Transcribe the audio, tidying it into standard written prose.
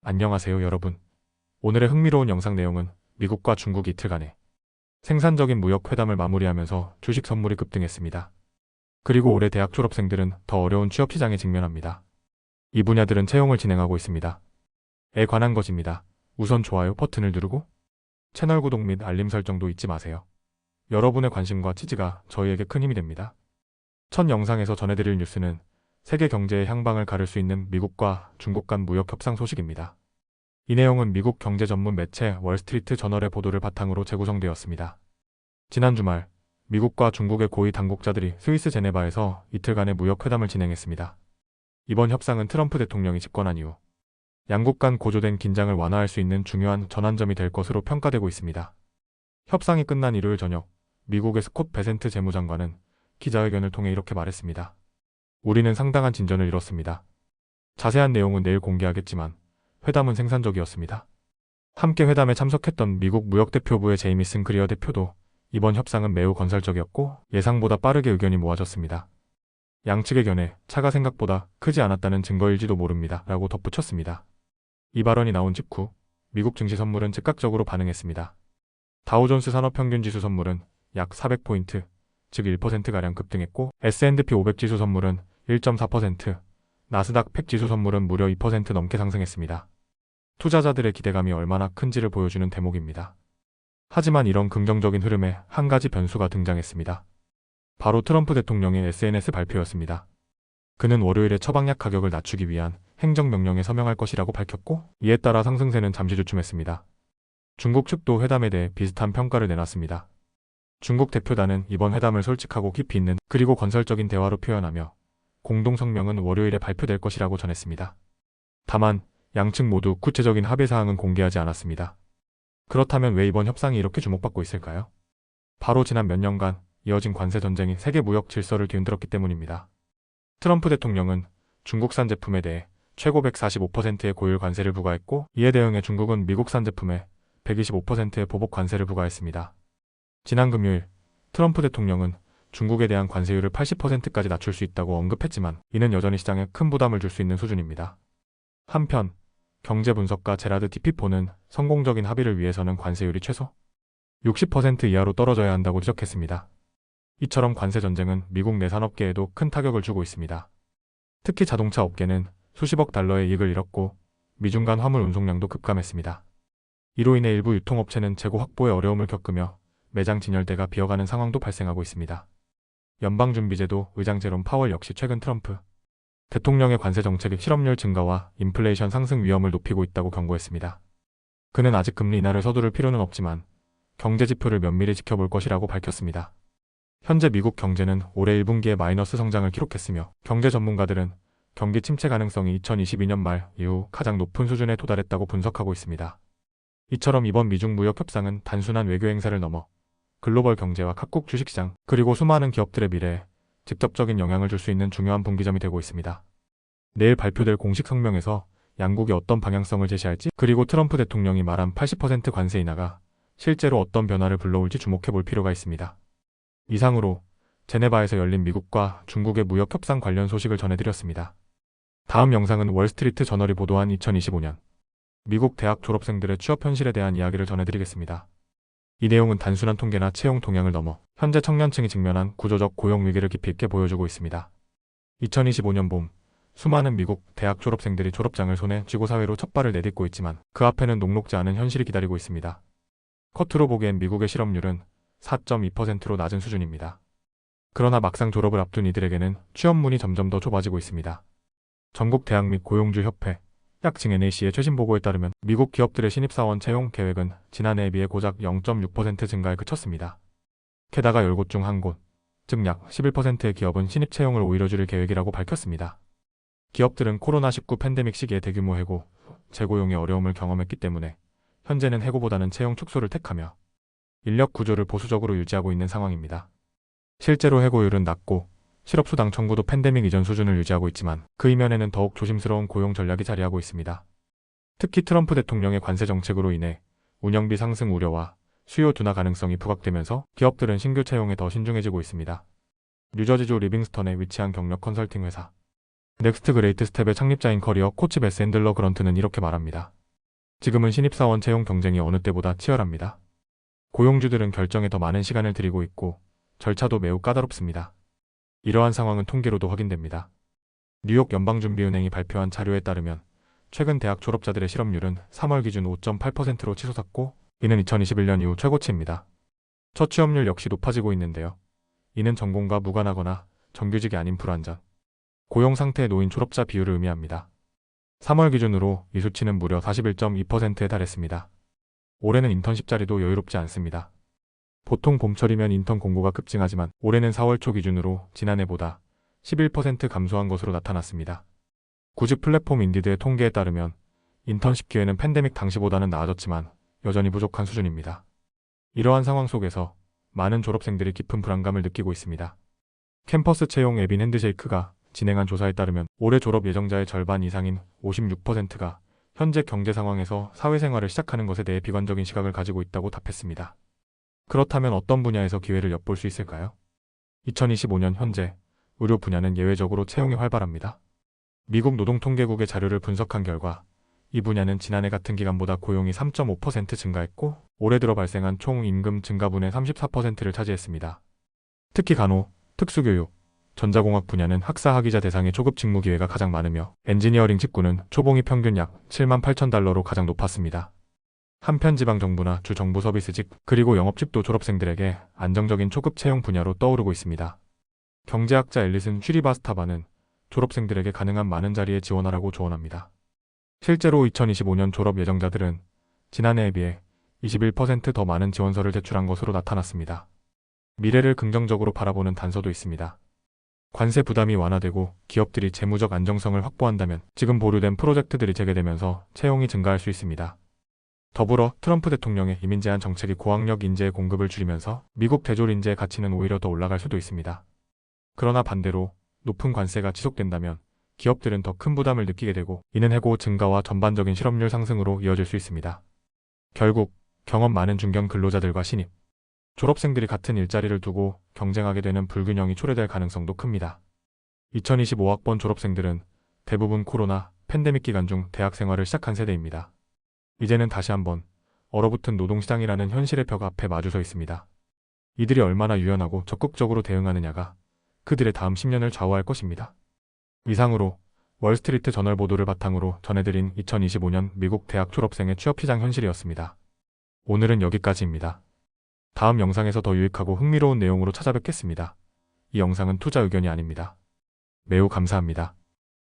안녕하세요, 여러분. 오늘의 흥미로운 영상 내용은 미국과 중국 이틀간의 생산적인 무역 회담을 마무리하면서 주식 선물이 급등했습니다. 그리고 올해 대학 졸업생들은 더 어려운 취업 시장에 직면합니다. 이 분야들은 채용을 진행하고 있습니다. 에 관한 것입니다. 우선 좋아요 버튼을 누르고 채널 구독 및 알림 설정도 잊지 마세요. 여러분의 관심과 지지가 저희에게 큰 힘이 됩니다. 첫 영상에서 전해드릴 뉴스는 세계 경제의 향방을 가를 수 있는 미국과 중국 간 무역 협상 소식입니다. 이 내용은 미국 경제 전문 매체 월스트리트 저널의 보도를 바탕으로 재구성되었습니다. 지난 주말, 미국과 중국의 고위 당국자들이 스위스 제네바에서 이틀간의 무역 회담을 진행했습니다. 이번 협상은 트럼프 대통령이 집권한 이후 양국 간 고조된 긴장을 완화할 수 있는 중요한 전환점이 될 것으로 평가되고 있습니다. 협상이 끝난 일요일 저녁, 미국의 스콧 베센트 재무장관은 기자회견을 통해 이렇게 말했습니다. 우리는 상당한 진전을 이뤘습니다. 자세한 내용은 내일 공개하겠지만 회담은 생산적이었습니다. 함께 회담에 참석했던 미국 무역대표부의 제이미슨 그리어 대표도 이번 협상은 매우 건설적이었고 예상보다 빠르게 의견이 모아졌습니다. 양측의 견해, 차가 생각보다 크지 않았다는 증거일지도 모릅니다. 라고 덧붙였습니다. 이 발언이 나온 직후 미국 증시 선물은 즉각적으로 반응했습니다. 다우존스 산업평균지수 선물은 약 400포인트, 즉 1%가량 급등했고 S&P 500 지수 선물은 1.4%, 나스닥 100 지수 선물은 무려 2% 넘게 상승했습니다. 투자자들의 기대감이 얼마나 큰지를 보여주는 대목입니다. 하지만 이런 긍정적인 흐름에 한 가지 변수가 등장했습니다. 바로 트럼프 대통령의 SNS 발표였습니다. 그는 월요일에 처방약 가격을 낮추기 위한 행정명령에 서명할 것이라고 밝혔고 이에 따라 상승세는 잠시 주춤했습니다. 중국 측도 회담에 대해 비슷한 평가를 내놨습니다. 중국 대표단은 이번 회담을 솔직하고 깊이 있는 그리고 건설적인 대화로 표현하며 공동성명은 월요일에 발표될 것이라고 전했습니다. 다만 양측 모두 구체적인 합의사항은 공개하지 않았습니다. 그렇다면 왜 이번 협상이 이렇게 주목받고 있을까요? 바로 지난 몇 년간 이어진 관세 전쟁이 세계 무역 질서를 뒤흔들었기 때문입니다. 트럼프 대통령은 중국산 제품에 대해 최고 145%의 고율 관세를 부과했고 이에 대응해 중국은 미국산 제품에 125%의 보복 관세를 부과했습니다. 지난 금요일 트럼프 대통령은 중국에 대한 관세율을 80%까지 낮출 수 있다고 언급했지만 이는 여전히 시장에 큰 부담을 줄 수 있는 수준입니다. 한편 경제 분석가 제라드 디피포는 성공적인 합의를 위해서는 관세율이 최소 60% 이하로 떨어져야 한다고 지적했습니다. 이처럼 관세 전쟁은 미국 내 산업계에도 큰 타격을 주고 있습니다. 특히 자동차 업계는 수십억 달러의 이익을 잃었고 미중 간 화물 운송량도 급감했습니다. 이로 인해 일부 유통업체는 재고 확보에 어려움을 겪으며 매장 진열대가 비어가는 상황도 발생하고 있습니다. 연방준비제도 의장 제롬 파월 역시 최근 트럼프 대통령의 관세 정책이 실업률 증가와 인플레이션 상승 위험을 높이고 있다고 경고했습니다. 그는 아직 금리 인하를 서두를 필요는 없지만 경제 지표를 면밀히 지켜볼 것이라고 밝혔습니다. 현재 미국 경제는 올해 1분기에 마이너스 성장을 기록했으며 경제 전문가들은 경기 침체 가능성이 2022년 말 이후 가장 높은 수준에 도달했다고 분석하고 있습니다. 이처럼 이번 미중 무역 협상은 단순한 외교 행사를 넘어 글로벌 경제와 각국 주식시장 그리고 수많은 기업들의 미래에 직접적인 영향을 줄 수 있는 중요한 분기점이 되고 있습니다. 내일 발표될 공식 성명에서 양국이 어떤 방향성을 제시할지 그리고 트럼프 대통령이 말한 80% 관세 인하가 실제로 어떤 변화를 불러올지 주목해 볼 필요가 있습니다. 이상으로 제네바에서 열린 미국과 중국의 무역 협상 관련 소식을 전해드렸습니다. 다음 영상은 월스트리트 저널이 보도한 2025년 미국 대학 졸업생들의 취업 현실에 대한 이야기를 전해드리겠습니다. 이 내용은 단순한 통계나 채용 동향을 넘어 현재 청년층이 직면한 구조적 고용 위기를 깊이 있게 보여주고 있습니다. 2025년 봄, 수많은 미국 대학 졸업생들이 졸업장을 손에 쥐고 사회로 첫 발을 내딛고 있지만 그 앞에는 녹록지 않은 현실이 기다리고 있습니다. 겉으로 보기엔 미국의 실업률은 4.2%로 낮은 수준입니다. 그러나 막상 졸업을 앞둔 이들에게는 취업문이 점점 더 좁아지고 있습니다. 전국 대학 및 고용주 협회, 약칭 NAC의 최신 보고에 따르면 미국 기업들의 신입사원 채용 계획은 지난해에 비해 고작 0.6% 증가에 그쳤습니다. 게다가 10곳 중 1곳, 즉 약 11%의 기업은 신입 채용을 오히려 줄일 계획이라고 밝혔습니다. 기업들은 코로나19 팬데믹 시기에 대규모 해고, 재고용의 어려움을 경험했기 때문에 현재는 해고보다는 채용 축소를 택하며 인력 구조를 보수적으로 유지하고 있는 상황입니다. 실제로 해고율은 낮고 실업수당 청구도 팬데믹 이전 수준을 유지하고 있지만 그 이면에는 더욱 조심스러운 고용 전략이 자리하고 있습니다. 특히 트럼프 대통령의 관세 정책으로 인해 운영비 상승 우려와 수요 둔화 가능성이 부각되면서 기업들은 신규 채용에 더 신중해지고 있습니다. 뉴저지주 리빙스턴에 위치한 경력 컨설팅 회사 넥스트 그레이트 스텝의 창립자인 커리어 코치 베스 앤들러 그런트는 이렇게 말합니다. 지금은 신입사원 채용 경쟁이 어느 때보다 치열합니다. 고용주들은 결정에 더 많은 시간을 들이고 있고 절차도 매우 까다롭습니다. 이러한 상황은 통계로도 확인됩니다. 뉴욕 연방준비은행이 발표한 자료에 따르면 최근 대학 졸업자들의 실업률은 3월 기준 5.8%로 치솟았고 이는 2021년 이후 최고치입니다. 저취업률 역시 높아지고 있는데요. 이는 전공과 무관하거나 정규직이 아닌 불안전, 고용 상태에 놓인 졸업자 비율을 의미합니다. 3월 기준으로 이 수치는 무려 41.2%에 달했습니다. 올해는 인턴십 자리도 여유롭지 않습니다. 보통 봄철이면 인턴 공고가 급증하지만 올해는 4월 초 기준으로 지난해보다 11% 감소한 것으로 나타났습니다. 구직 플랫폼 인디드의 통계에 따르면 인턴십 기회는 팬데믹 당시보다는 나아졌지만 여전히 부족한 수준입니다. 이러한 상황 속에서 많은 졸업생들이 깊은 불안감을 느끼고 있습니다. 캠퍼스 채용 앱인 핸드쉐이크가 진행한 조사에 따르면 올해 졸업 예정자의 절반 이상인 56%가 현재 경제 상황에서 사회생활을 시작하는 것에 대해 비관적인 시각을 가지고 있다고 답했습니다. 그렇다면 어떤 분야에서 기회를 엿볼 수 있을까요? 2025년 현재 의료 분야는 예외적으로 채용이 활발합니다. 미국 노동통계국의 자료를 분석한 결과 이 분야는 지난해 같은 기간보다 고용이 3.5% 증가했고 올해 들어 발생한 총 임금 증가분의 34%를 차지했습니다. 특히 간호, 특수교육, 전자공학 분야는 학사 학위자 대상의 초급 직무 기회가 가장 많으며 엔지니어링 직군은 초봉이 평균 약 7만 8천 달러로 가장 높았습니다. 한편 지방정부나 주정부 서비스직 그리고 영업직도 졸업생들에게 안정적인 초급 채용 분야로 떠오르고 있습니다. 경제학자 앨리슨 쉬리바스타바는 졸업생들에게 가능한 많은 자리에 지원하라고 조언합니다. 실제로 2025년 졸업 예정자들은 지난해에 비해 21% 더 많은 지원서를 제출한 것으로 나타났습니다. 미래를 긍정적으로 바라보는 단서도 있습니다. 관세 부담이 완화되고 기업들이 재무적 안정성을 확보한다면 지금 보류된 프로젝트들이 재개되면서 채용이 증가할 수 있습니다. 더불어 트럼프 대통령의 이민 제한 정책이 고학력 인재의 공급을 줄이면서 미국 대졸 인재의 가치는 오히려 더 올라갈 수도 있습니다. 그러나 반대로 높은 관세가 지속된다면 기업들은 더 큰 부담을 느끼게 되고 이는 해고 증가와 전반적인 실업률 상승으로 이어질 수 있습니다. 결국 경험 많은 중견 근로자들과 신입, 졸업생들이 같은 일자리를 두고 경쟁하게 되는 불균형이 초래될 가능성도 큽니다. 2025학번 졸업생들은 대부분 코로나, 팬데믹 기간 중 대학 생활을 시작한 세대입니다. 이제는 다시 한번 얼어붙은 노동시장이라는 현실의 벽 앞에 마주서 있습니다. 이들이 얼마나 유연하고 적극적으로 대응하느냐가 그들의 다음 10년을 좌우할 것입니다. 이상으로 월스트리트 저널 보도를 바탕으로 전해드린 2025년 미국 대학 졸업생의 취업시장 현실이었습니다. 오늘은 여기까지입니다. 다음 영상에서 더 유익하고 흥미로운 내용으로 찾아뵙겠습니다. 이 영상은 투자 의견이 아닙니다. 매우 감사합니다.